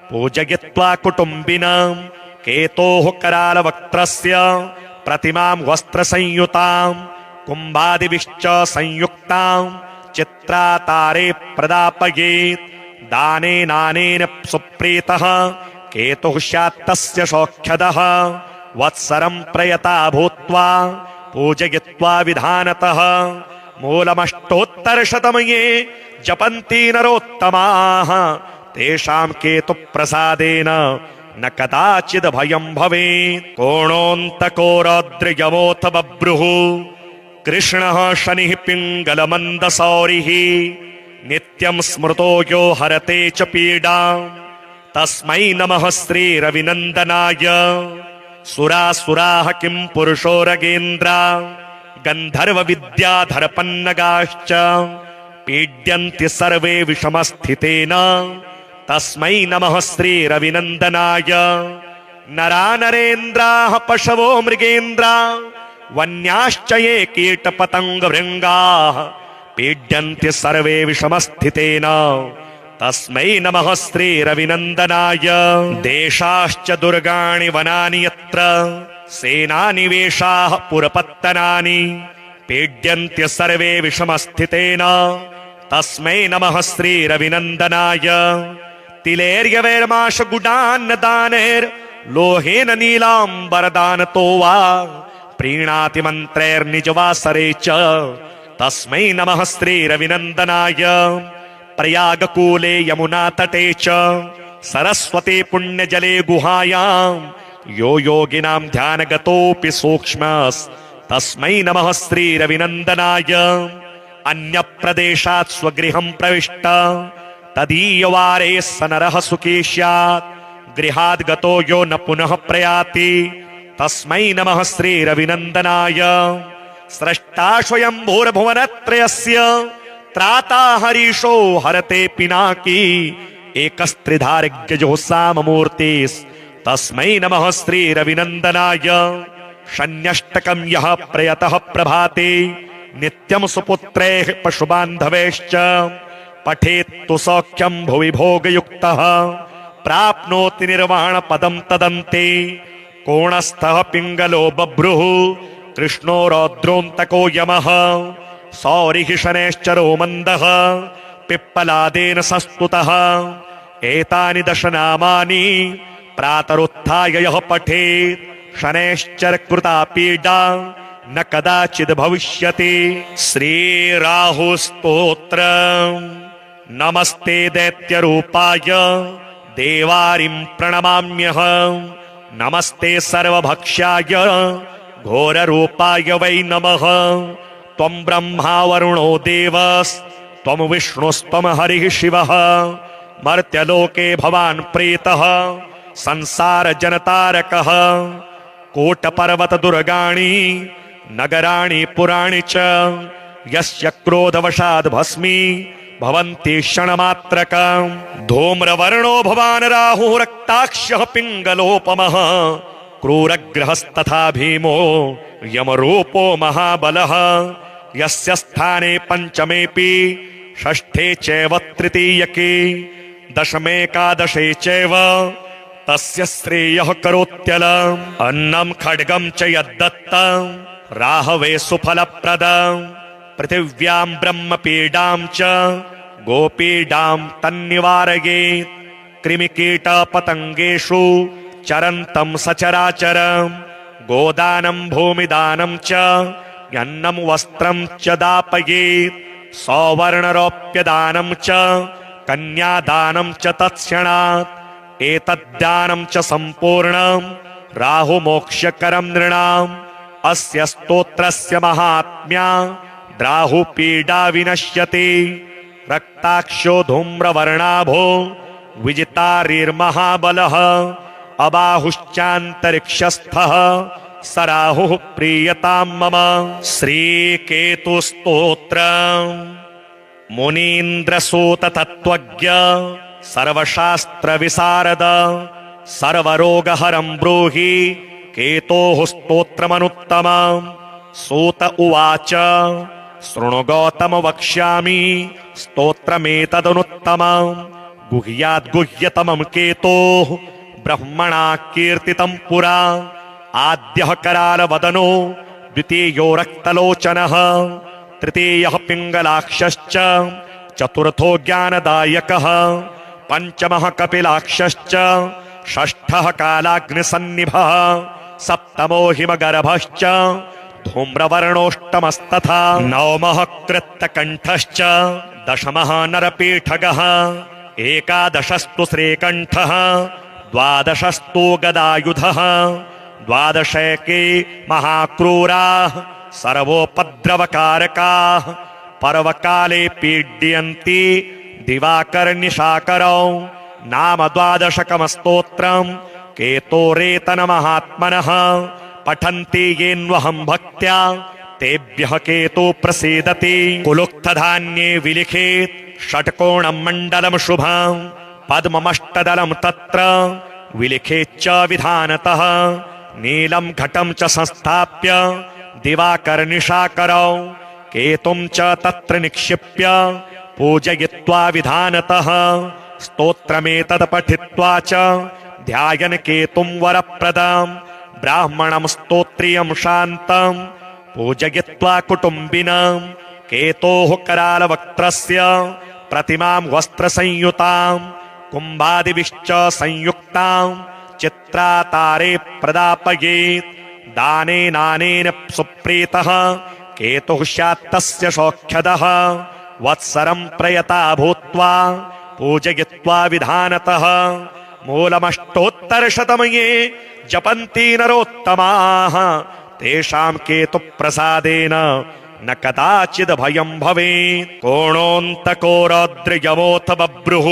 पूजयित्वा कुटुम्बिनं केतोः करालवक्त्रस्य प्रतिमां वस्त्रसंयुतां कुम्भादिभिश्च संयुक्तां चित्रातारे प्रदापयेत्। दानेनानेन सुप्रीतः केतुः स्यात् तस्य सौख्यदः वत्सरं प्रयता भूत्वा पूजयित्वा विधानतः मूलमष्टोत्तरशतमये जपन्ति नरोत्तमाः तेषां केतुप्रसादेन न कदाचिद् भयं भवेत्। कोणोऽन्तको रौद्रयमोऽथ बभ्रुः कृष्णः शनिः पिङ्गलमन्दसौरिः नित्यं स्मृतो यो हरते च पीडाम् तस्मै नमः श्रीरविनन्दनाय। सुरासुराः किं पुरुषो रगेन्द्रा गन्धर्वविद्याधरपन्नगाश्च पीड्यन्ति सर्वे विषमस्थितेन तस्मै नमः श्रीरविनन्दनाय। नरा नरेन्द्राः पशवो मृगेन्द्रा वन्याश्च ये कीटपतङ्गभृङ्गाः पीड्यन्ति सर्वे विषमस्थितेन तस्मै नमः श्रीरविनन्दनाय। देशाश्च दुर्गाणि वनानि यत्र सेनानिवेशाः पुरपत्तनानि पीड्यन्ति सर्वे विषमस्थितेन तस्मै नमः श्रीरविनन्दनाय। तिलेर्यवैर्माशगुडान्नदानैर्लोहेन नीलाम्बरदानतो वा प्रीणाति मन्त्रैर्निजवासरे च तस्मै नमः श्रीरविनन्दनाय। प्रयागकूले यमुनातटे च सरस्वती पुण्यजले गुहायां यो योगिनां ध्यानगतोऽपि सूक्ष्मस्तस्मै नमः श्रीरविनन्दनाय। अन्यप्रदेशात् स्वगृहं प्रविष्ट तदीयवारे स नरः सुखी स्यात् गृहाद् गतो यो न पुनः प्रयाति तस्मै नमः श्रीरविनन्दनाय। स्रष्टा स्वयंभूर्भुवनत्रयस्य त्राता हरीशो हरते पिनाकी एकस्त्रिधारिज्ञजो साममूर्तिस्तस्मै नमः श्रीरविनन्दनाय। शन्यष्टकं यः प्रयतः प्रभाते नित्यं सुपुत्रैः पशुबान्धवैश्च पठेत्तु सौख्यं भुवि भोगयुक्तः प्राप्नोति निर्वाणपदं तदन्ते। कोणस्थः पिङ्गलो बभ्रुः कृष्णो रौद्रोऽन्तको यमः सौरिः शनैश्चरो मन्दः पिप्पलादेन संस्तुतः। एतानि दशनामानि प्रातरुत्थाय यः पठेत् शनैश्चरकृता पीडा न कदाचिद् भविष्यति। श्रीराहुस्तोत्रम्। नमस्ते दैत्यरूपाय देवारिं प्रणमाम्यहम् नमस्ते सर्वभक्ष्याय घोररूपाय वै नमः। त्वं ब्रह्मा वरुणो देवस्त्वं विष्णुस्त्वं हरिः शिवः मर्त्यलोके भवान् प्रीतः संसारजनतारकः। कोटपर्वतदुर्गाणि नगराणि पुराणि च यस्य क्रोधवशाद् भस्मी भवन्ति क्षणमात्रकम् धूम्रवर्णो भवान् राहुः रक्ताक्षः पिङ्गलोपमः क्रूरग्रहस्तथा भीमो यमरूपो महाबलः यस्य स्थाने पञ्चमेऽपि षष्ठे चैव तृतीयके दशमेकादशे चैव तस्य श्रेयः करोत्यलम् अन्नं खड्गं च यद्दत्तं राहवे सुफलप्रदम् पृथिव्यां ब्रह्मपीडां च गोपीडां तन्निवारयेत् कृमिकीटपतङ्गेषु चरन्तं सचराचरम् गोदानं भूमिदानं च अन्नं वस्त्रं च दापयेत् सौवर्णरौप्यदानं च कन्यादानं च तत्क्षणात् एतद्दानं च सम्पूर्णं राहुमोक्षकरं नृणाम् अस्य स्तोत्रस्य महात्म्या राहुपीडा विनश्यति रक्ताक्षो धूम्रवर्णाभो विजितारिर्महाबलः अबाहुश्चान्तरिक्षस्थः स राहुः प्रीयतां मम श्रीकेतुस्तोत्रम् मुनीन्द्रसूत तत्त्वज्ञ सर्वशास्त्रविशारद सर्वरोगहरं ब्रूहि केतोः स्तोत्रमनुत्तमम् सूत उवाच शृणु गौतम वक्ष्यामि स्तोत्रमेतदनुत्तमम् गुह्याद्गुह्यतमं केतोः ब्रह्मणा कीर्तितं पुरा आद्यः करालवदनो द्वितीयो रक्तलोचनः तृतीयः पिङ्गलाक्षश्च चतुर्थो ज्ञानदायकः पञ्चमः कपिलाक्षश्च षष्ठः कालाग्निसन्निभः सप्तमो हिमगर्भश्च धूम्रवर्णोष्टमस्तथा नवमः कृत्तकण्ठश्च दशमः नरपीठगः एकादशस्तु श्रीकण्ठः द्वादशस्तु गदायुधः द्वादशैके महाक्रूराः सर्वोपद्रवकारकाः पर्वकाले पीड्यन्ति दिवाकरनिशाकरौ नाम द्वादशकमस्तोत्रम् केतोरेतनमहात्मनः पठन्ति येन्वहं भक्त्या तेभ्यः केतु प्रसीदति कुलुक्तधान्ये विलिखेत् षट्कोणं मण्डलं शुभम् पद्ममष्टदलं तत्र विलिखेच्च विधानतः नीलं घटं च संस्थाप्य दिवाकरनिशाकरौ केतुं च तत्र निक्षिप्य पूजयित्वा विधानतः स्तोत्रमेतत् पठित्वा च ध्यायन् केतुं वरप्रदम् ब्राह्मणं स्तोत्रियं शान्तं पूजयित्वा कुटुम्बिनं केतोः करालवक्त्रस्य प्रतिमां वस्त्रसंयुतां कुम्भादिभिश्च संयुक्तां चित्रातारे प्रदापयेत् दानेनानेन सुप्रीतः केतुः स्यात्तस्य सौख्यदः वत्सरं प्रयता भूत्वा पूजयित्वा विधानतः मूलमष्टोत्तरशतमये जपन्ति नरोत्तमाः तेषां केतुप्रसादेन न कदाचिद् भयं भवेत् कोणोऽन्तको रौद्रयमोऽथ बभ्रुः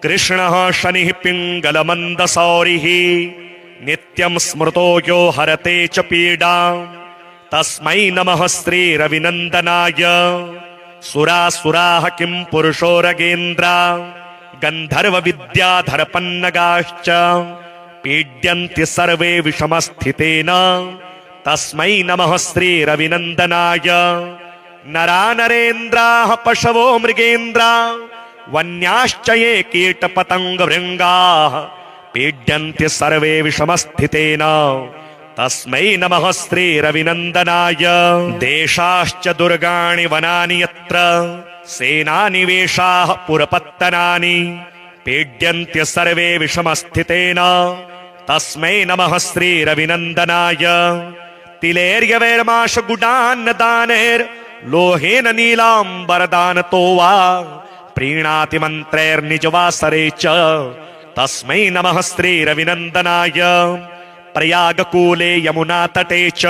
कृष्णः शनिः पिङ्गलमन्दसौरिः नित्यं स्मृतो यो हरते च पीडाम् तस्मै नमः श्रीरविनन्दनाय सुरासुराः किं पुरुषो रगेन्द्रा गन्धर्वविद्याधरपन्नगाश्च पीड्यन्ति सर्वे विषमस्थितेन तस्मै नमः श्रीरविनन्दनाय नरा नरेन्द्राः पशवो मृगेन्द्रा वन्याश्च ये कीटपतङ्गभृङ्गाः पीड्यन्ति सर्वे विषमस्थितेन तस्मै नमः श्रीरविनन्दनाय देशाश्च दुर्गाणि वनानि यत्र सेनानिवेशाः पुरपत्तनानि पीड्यन्ति सर्वे विषमस्थितेन तस्मै नमः श्रीरविनन्दनाय तिलेर्यवैर्माशगुडान्नदानैर्लोहेन नीलाम्बरदानतो वा प्रीणाति मन्त्रैर्निजवासरे च तस्मै नमः श्रीरविनन्दनाय प्रयागकूले यमुनातटे च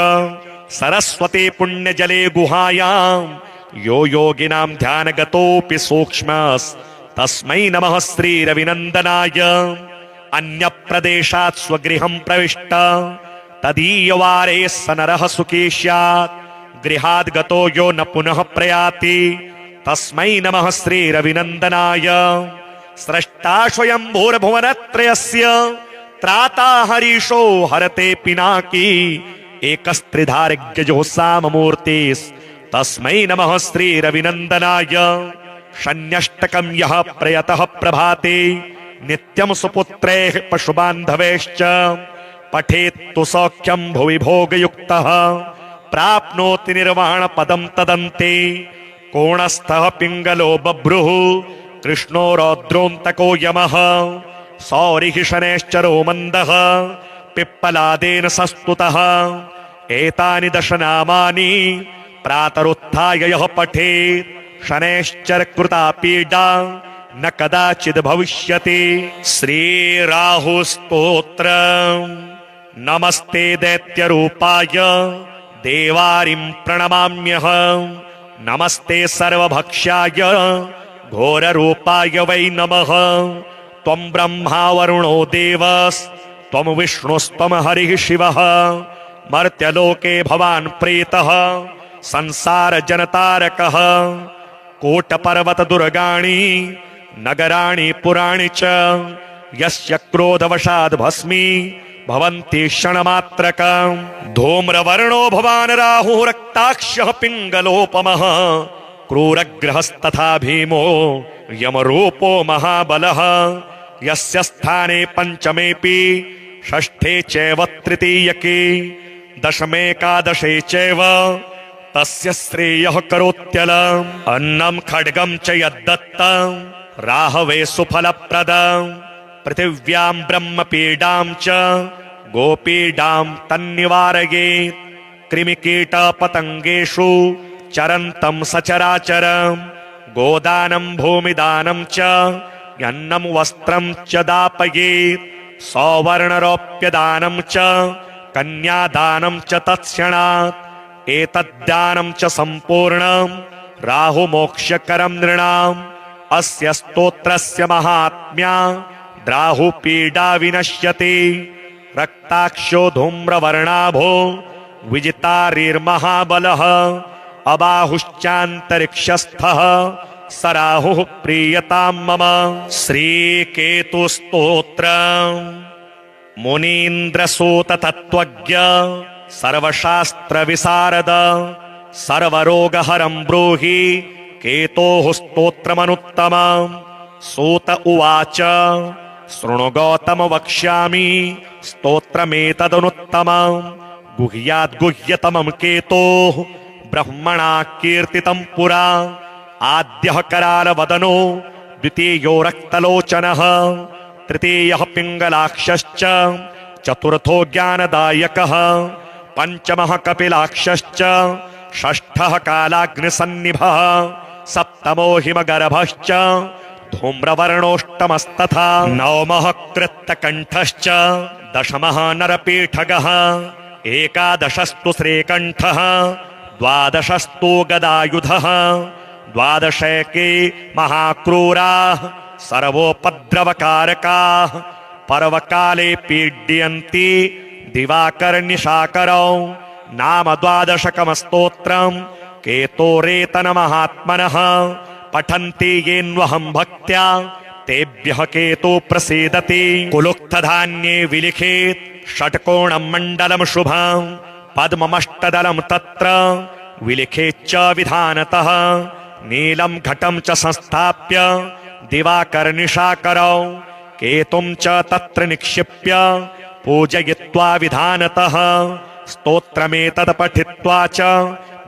सरस्वती पुण्यजले गुहायां यो योगिनां ध्यानगतोऽपि सूक्ष्मस्तस्मै नमः श्रीरविनन्दनाय अन्यप्रदेशात् स्वगृहं प्रविष्ट तदीयवारे स नरः सुखी स्यात् गृहाद् गतो यो न पुनः प्रयाति तस्मै नमः श्रीरविनन्दनाय। स्रष्टा स्वयंभूर्भुवनत्रयस्य त्राता हरीशो हरते पिनाकी एकस्त्रिधारिज्ञजो साममूर्तिस्तस्मै नमः श्रीरविनन्दनाय। शन्यष्टकं यः प्रयतः प्रभाते नित्यं सुपुत्रैः पशुबान्धवैश्च पठेत्तु सौख्यं भुवि भोगयुक्तः प्राप्नोति निर्वाणपदं तदन्ते। कोणस्थः पिङ्गलो बभ्रुः कृष्णो रौद्रोऽन्तको यमः सौरिः शनैश्चरो मन्दः पिप्पलादेन संस्तुतः। एतानि दशनामानि प्रातरुत्थाय यः पठेत् शनैश्चर कृता पीडा न कदाचिद् भविष्यति। श्रीराहुस्तोत्र। नमस्ते दैत्यरूपाय देवारिं प्रणमाम्यहम्। नमस्ते सर्वभक्ष्याय घोररूपाय वै नमः। त्वं ब्रह्मा वरुणो देवस्त्वं विष्णुस्त्वं हरिः शिवः। मर्त्यलोके भवान् प्रेतः संसारजनतारकः। कोटपर्वतदुर्गाणि नगराणि पुराणि च यस्य क्रोधवशाद् भस्मी भवन्ति क्षणमात्रकम्। धूम्रवर्णो भवान् राहुः रक्ताक्षः पिङ्गलोपमः। क्रूरग्रहस्तथा भीमो यमरूपो महाबलः। यस्य स्थाने पञ्चमेऽपि षष्ठे चैव तृतीयके दशमेकादशे चैव तस्य श्रेयः करोत्यलम्। अन्नं खड्गं च यद्दत्तं राहवे सुफलप्रदम्। पृथिव्यां ब्रह्मपीडां च गोपीडां तन्निवारयेत्। कृमिकीटपतङ्गेषु चरन्तं सचराचरम्। गोदानं भूमिदानं च अन्नं वस्त्रं च दापयेत्। सौवर्णरौप्यदानं च कन्यादानं च तत्क्षणात्। एतद्दानं च सम्पूर्णं राहुमोक्षकरं नृणाम्। अस्य स्तोत्रस्य महात्म्या राहुपीडा विनश्यति। रक्ताक्षो धूम्रवर्णाभो विजितारिर्महाबलः। अबाहुश्चान्तरिक्षस्थः स राहुः प्रीयतां मम। श्रीकेतुस्तोत्र। मुनीन्द्रसूत तत्त्वज्ञ सर्वशास्त्रविशारद सर्वरोगहरं ब्रूहि केतोः स्तोत्रमनुत्तमम्। सूत उवाच शृणु गौतम वक्ष्यामि स्तोत्रमेतदनुत्तमम्। गुह्याद्गुह्यतमं केतोः ब्रह्मणा कीर्तितं पुरा। आद्यः करालवदनो द्वितीयो रक्तलोचनः तृतीयः पिङ्गलाक्षश्च चतुर्थो ज्ञानदायकः पञ्चमः कपिलाक्षश्च षष्ठः कालाग्निसन्निभः सप्तमो हिमगर्भश्च धूम्रवर्णोष्टमस्तथा नवमः कृत्तकण्ठश्च दशमः नरपीठगः एकादशस्तु श्रीकण्ठः द्वादशस्तु गदायुधः द्वादशैके महाक्रूराः सर्वोपद्रवकारकाः पर्वकाले पीड्यन्ति दिवाकरनिशाकरौ नाम द्वादशकमस्तोत्रम् केतोरेतनमहात्मनः पठन्ति येन्वहं भक्त्या तेभ्यः केतु प्रसीदति कुलुक्तधान्ये विलिखेत् षट्कोणं मण्डलं शुभं पद्ममष्टदलं तत्र विलिखेच्च विधानतः नीलं घटं च संस्थाप्य दिवाकरनिशाकरौ केतुं च तत्र निक्षिप्य पूजयित्वा विधानतः स्तोत्रमेतत् पठित्वा च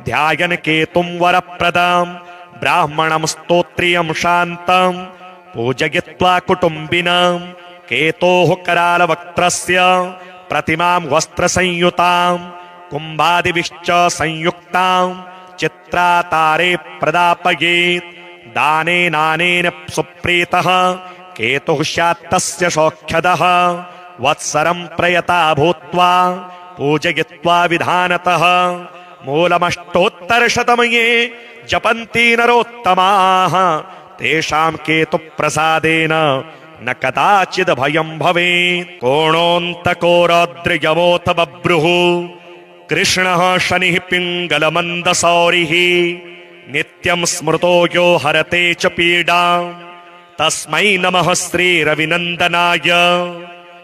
ध्यायन् केतुं वरप्रदम् ब्राह्मणं स्तोत्रियं शान्तं पूजयित्वा कुटुम्बिनं केतोः करालवक्त्रस्य प्रतिमां वस्त्रसंयुतां कुम्भादिभिश्च संयुक्तां चित्रातारे प्रदापयेत् दानेनानेन सुप्रीतः केतुः स्यात् तस्य सौख्यदः वत्सरं प्रयता भूत्वा पूजयित्वा विधानतः मूलमष्टोत्तरशतमये जपन्ति नरोत्तमाः तेषां केतुप्रसादेन न कदाचिद् भयं भवेत् कोणोऽन्तको रौद्रयमोऽथ बभ्रुः कृष्णः शनिः पिङ्गलमन्दसौरिः नित्यं स्मृतो यो हरते च पीडाम् तस्मै नमः श्रीरविनन्दनाय।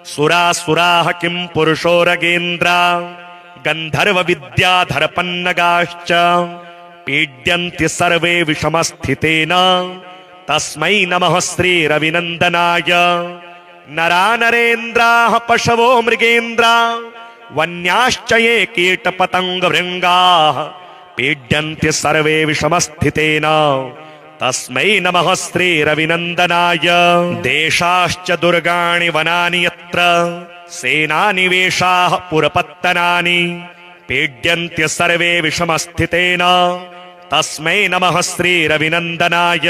सुरासुराः किं पुरुषो रगेन्द्रा गन्धर्व विद्याधरपन्नगाश्च पीड्यन्ति सर्वे विषमस्थितेन तस्मै नमः श्रीरविनन्दनाय। नरा नरेन्द्राः पशवो मृगेन्द्रा वन्याश्च ये कीटपतङ्गभृङ्गाः पीड्यन्ति सर्वे विषमस्थितेन तस्मै नमः श्रीरविनन्दनाय। देशाश्च दुर्गाणि वनानि यत्र सेनानिवेशाः पुरपत्तनानि पीड्यन्ति सर्वे विषमस्थितेन तस्मै नमः श्रीरविनन्दनाय।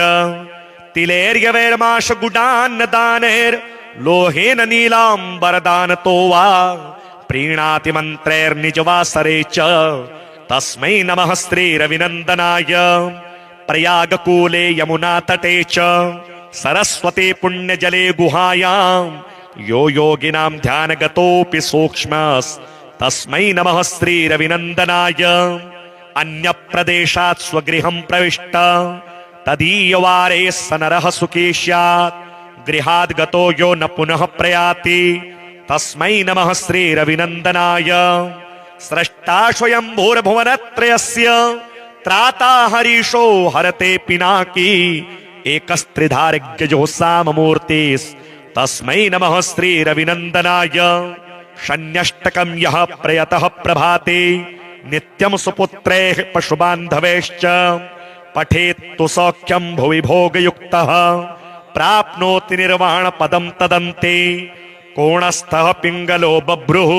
तिलेर्यवैर्माशगुडान्नदानैर्लोहेन नीलाम्बरदानतो वा प्रीणाति मन्त्रैर्निजवासरे च तस्मै नमः श्रीरविनन्दनाय। प्रयागकूले यमुनातटे च सरस्वती पुण्यजले गुहायां यो योगिनां ध्यानगतोऽपि सूक्ष्मस्तस्मै नमः श्रीरविनन्दनाय। अन्यप्रदेशात् स्वगृहं प्रविष्ट तदीयवारे स नरः सुखी स्यात् गृहाद् गतो यो न पुनः प्रयाति तस्मै नमः श्रीरविनन्दनाय। स्रष्टा स्वयंभूर्भुवनत्रयस्य त्राता हरीशो हरते पिनाकी एकस्त्रिधारिज्ञजो साममूर्तिस्तस्मै नमः श्रीरविनन्दनाय। शन्यष्टकं यः प्रयतः प्रभाते नित्यं सुपुत्रैः पशुबान्धवैश्च पठेत्तु सौख्यं भुवि भोगयुक्तः प्राप्नोति निर्वाणपदं तदन्ते। कोणस्थः पिङ्गलो बभ्रुः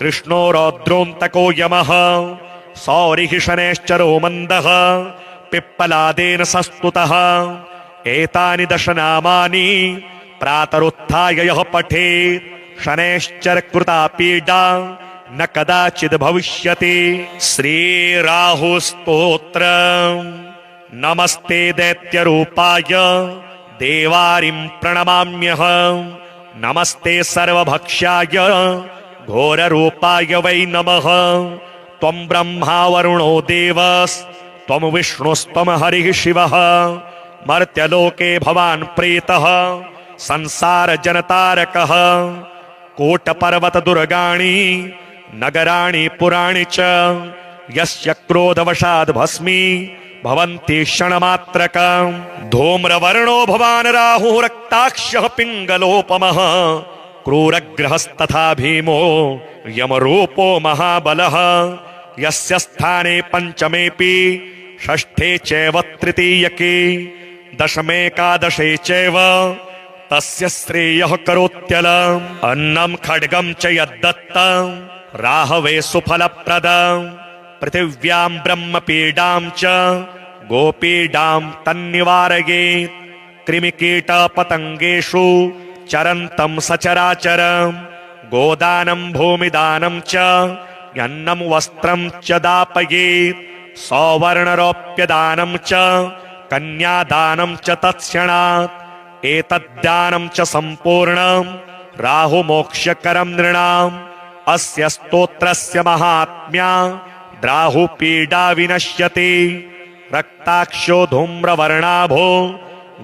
कृष्णो रौद्रोऽन्तको यमः सौरिः शनैश्चरो मन्दः पिप्पलादेन संस्तुतः। एतानि दशनामानि प्रातरुत्थाय यः पठेत् शनैश्चरकृता पीडा न कदाचिद् भविष्यति। श्रीराहुस्तोत्रम्। नमस्ते दैत्यरूपाय देवारिं प्रणमाम्यहं नमस्ते सर्वभक्ष्याय घोररूपाय वै नमः। त्वं ब्रह्मा वरुणो देवस्त्वं विष्णुस्त्वं हरिः शिवः मर्त्यलोके भवान् प्रीतः संसारजनतारकः। कोटपर्वतदुर्गाणि नगराणि पुराणि च यस्य क्रोधवशाद् भस्मी भवन्ति क्षणमात्रकम्। धूम्रवर्णो भवान् राहुः रक्ताक्षः पिङ्गलोपमः क्रूरग्रहस्तथा भीमो यमरूपो महाबलः। यस्य स्थाने पञ्चमेऽपि षष्ठे चैव तृतीयके दशमेकादशे चैव तस्य श्रेयः करोत्यलम्। अन्नं खड्गं च यद्दत्तं राहवे सुफलप्रदम् पृथिव्यां ब्रह्मपीडां च गोपीडां तन्निवारयेत्। कृमिकीटपतङ्गेषु चरन्तं सचराचरम् गोदानं भूमिदानं च अन्नं वस्त्रं च दापयेत्। सौवर्णरौप्यदानं च कन्यादानं च तत्क्षणात्। एतद्दानं च सम्पूर्णं राहुमोक्षकरं नृणाम्। अस्य स्तोत्रस्य महात्म्या राहुपीडा विनश्यति। रक्ताक्षो धूम्रवर्णाभो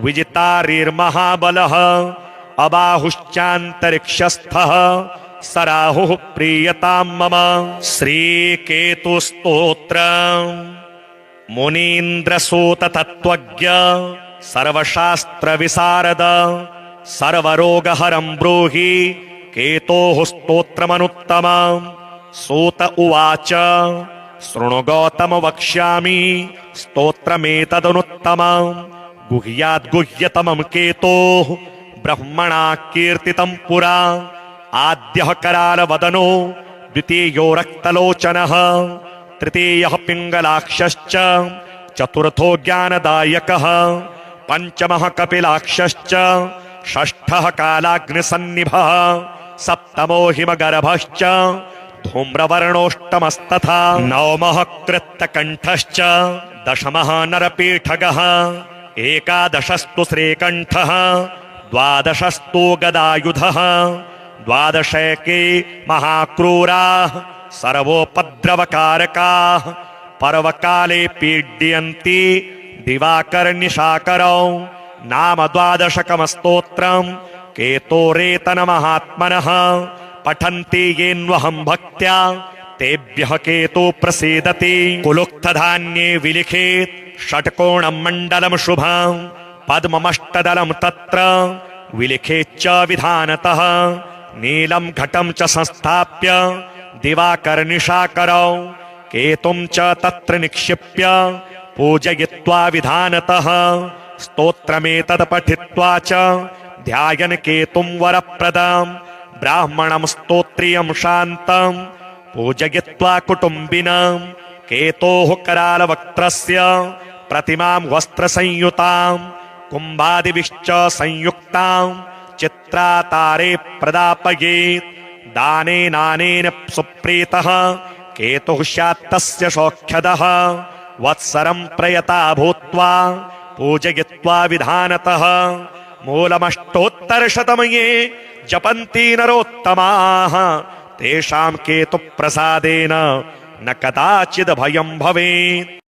विजितारिर्महाबलः अबाहुश्चान्तरिक्षस्थः स राहुः प्रीयतां मम। श्रीकेतुस्तोत्रम्। मुनीन्द्रसूत तत्त्वज्ञ सर्वशास्त्रविशारद सर्वरोगहरं ब्रूहि केतोः स्तोत्रमनुत्तमम्। सूत उवाच शृणु गौतम वक्ष्यामि स्तोत्रमेतदनुत्तमम्। गुह्याद्गुह्यतमं केतोः ब्रह्मणा कीर्तितं पुरा। आद्यः करालवदनो द्वितीयो रक्तलोचनः तृतीयः पिङ्गलाक्षश्च चतुर्थो ज्ञानदायकः पञ्चमः कपिलाक्षश्च षष्ठः कालाग्निसन्निभः सप्तमो हिमगर्भश्च धूम्रवर्णोष्टमस्तथा नवमः कृत्तकण्ठश्च दशमः नरपीठगः एकादशस्तु श्रीकण्ठः द्वादशस्तु गदायुधः द्वादशैके महाक्रूराः सर्वोपद्रवकारकाः पर्वकाले पीड्यन्ति दिवाकरनिशाकरौ नाम 12 स्तोत्रम् केतोरेतनमहात्मनः पठन्ति येन्वहं भक्त्या तेभ्यः केतो प्रसीदति। कुलुक्थधान्ये विलिखेत् षट्कोणं मण्डलं शुभं पद्ममष्टदलं तत्र विलिखेच्च विधानतः नीलं घटं च संस्थाप्य दिवाकरनिशाकरौ केतुं च तत्र निक्षिप्य पूजयित्वा विधानतः स्तोत्रमेतत् पठित्वा च ध्यायन् केतुं वरप्रदं ब्राह्मणं स्तोत्रियं शान्तं पूजयित्वा कुटुम्बिनं केतोः करालवक्त्रस्य प्रतिमां वस्त्रसंयुतां कुम्भादिभिश्च संयुक्तां चित्रातारे प्रदापयेत्। दानेनानेन सुप्रीतः केतुः स्यात्तस्य सौख्यदः वत्सरं प्रयता भूत्वा पूजयित्वा विधानतः मूलमष्टोत्तरशतमये जपन्ति नरोत्तमाः तेषां केतुप्रसादेन न कदाचिद् भयं भवेत्।